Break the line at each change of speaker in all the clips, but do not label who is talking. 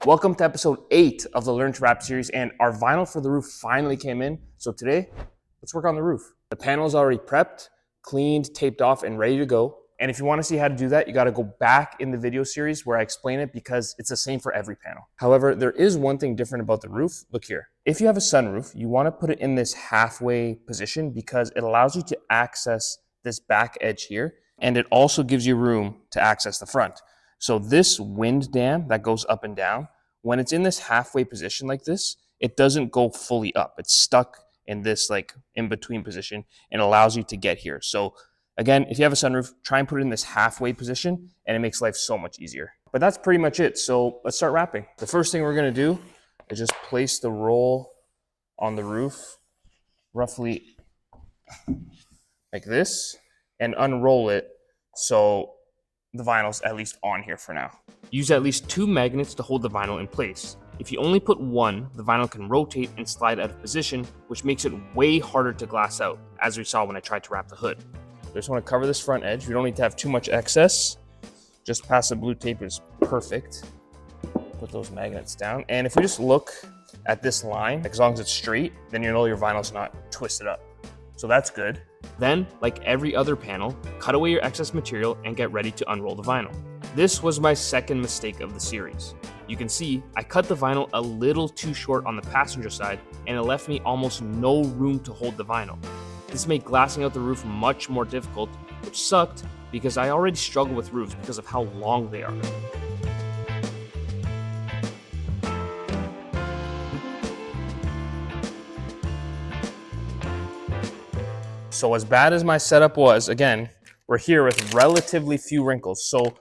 Welcome to episode 8 of the Learn to Wrap series, and our vinyl for the roof finally came in. So today, let's work on the roof. The panel is already prepped, cleaned, taped off, and ready to go. And if you want to see how to do that, you got to go back in the video series where I explain it because it's the same for every panel. However, there is one thing different about the roof. Look here. If you have a sunroof, you want to put it in this halfway position because it allows you to access this back edge here, and it also gives you room to access the front. So this wind dam that goes up and down, when it's in this halfway position like this, it doesn't go fully up. It's stuck in this like in-between position and allows you to get here. So again, if you have a sunroof, try and put it in this halfway position and it makes life so much easier. But that's pretty much it. So let's start wrapping. The first thing we're gonna do is just place the roll on the roof roughly like this and unroll it so the vinyl's at least on here for now. Use at least 2 magnets to hold the vinyl in place. If you only put one, the vinyl can rotate and slide out of position, which makes it way harder to glass out, as we saw when I tried to wrap the hood. I just want to cover this front edge. We don't need to have too much excess. Just past the blue tape is perfect. Put those magnets down. And if we just look at this line, as long as it's straight, then you know your vinyl's not twisted up. So that's good. Then, like every other panel, cut away your excess material and get ready to unroll the vinyl. This was my second mistake of the series. You can see I cut the vinyl a little too short on the passenger side and it left me almost no room to hold the vinyl. This made glassing out the roof much more difficult, which sucked because I already struggle with roofs because of how long they are. So as bad as my setup was, again, we're here with relatively few wrinkles. So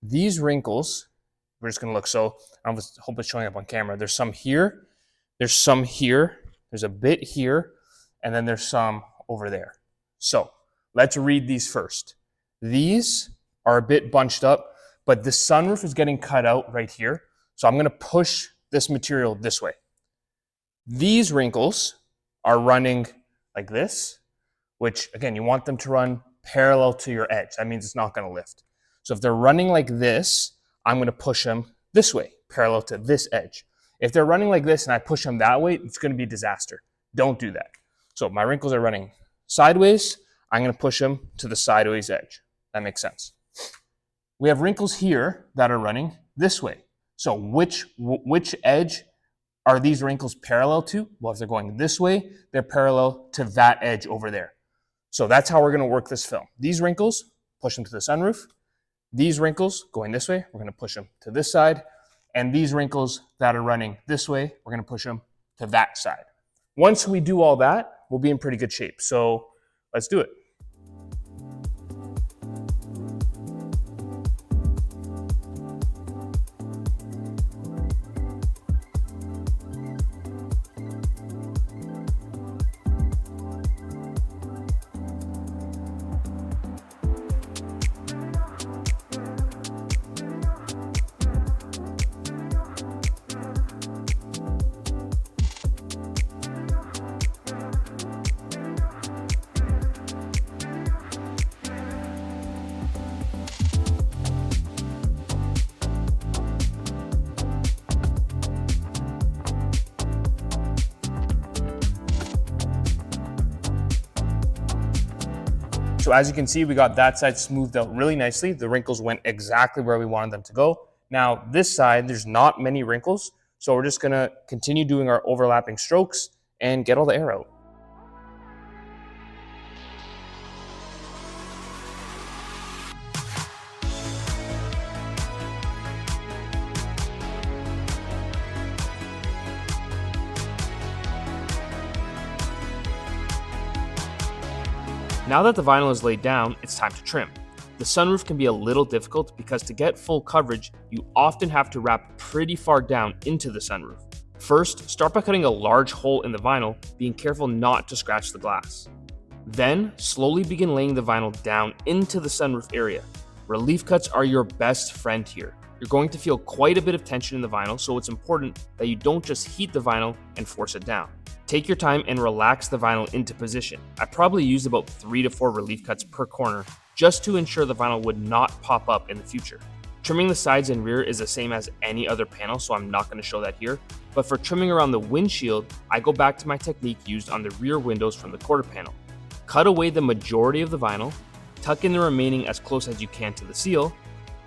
these wrinkles, we're just gonna look, so I hope it's showing up on camera. There's some here, there's some here, there's a bit here, and then there's some over there. So let's read these first. These are a bit bunched up, but the sunroof is getting cut out right here. So I'm gonna push this material this way. These wrinkles are running like this, which again, you want them to run parallel to your edge. That means it's not gonna lift. So if they're running like this, I'm gonna push them this way, parallel to this edge. If they're running like this and I push them that way, it's gonna be a disaster. Don't do that. So my wrinkles are running sideways, I'm gonna push them to the sideways edge. That makes sense. We have wrinkles here that are running this way. So which edge are these wrinkles parallel to? Well, if they're going this way, they're parallel to that edge over there. So that's how we're gonna work this film. These wrinkles, push them to the sunroof. These wrinkles going this way, we're gonna push them to this side. And these wrinkles that are running this way, we're gonna push them to that side. Once we do all that, we'll be in pretty good shape. So let's do it. So as you can see, we got that side smoothed out really nicely. The wrinkles went exactly where we wanted them to go. Now this side, there's not many wrinkles. So we're just gonna continue doing our overlapping strokes and get all the air out. Now that the vinyl is laid down, it's time to trim. The sunroof can be a little difficult because to get full coverage, you often have to wrap pretty far down into the sunroof. First, start by cutting a large hole in the vinyl, being careful not to scratch the glass. Then, slowly begin laying the vinyl down into the sunroof area. Relief cuts are your best friend here. You're going to feel quite a bit of tension in the vinyl, so it's important that you don't just heat the vinyl and force it down. Take your time and relax the vinyl into position. I probably used about 3 to 4 relief cuts per corner just to ensure the vinyl would not pop up in the future. Trimming the sides and rear is the same as any other panel, so I'm not going to show that here. But for trimming around the windshield, I go back to my technique used on the rear windows from the quarter panel. Cut away the majority of the vinyl, tuck in the remaining as close as you can to the seal,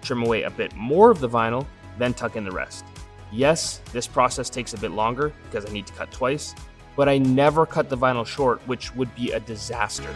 trim away a bit more of the vinyl, then tuck in the rest. Yes, this process takes a bit longer because I need to cut twice, but I never cut the vinyl short, which would be a disaster.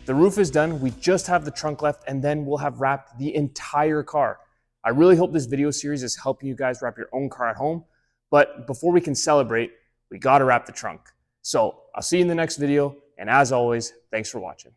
The roof is done, we just have the trunk left, and then we'll have wrapped the entire car. I really hope this video series is helping you guys wrap your own car at home, but before we can celebrate, we gotta wrap the trunk. So I'll see you in the next video, and as always, thanks for watching.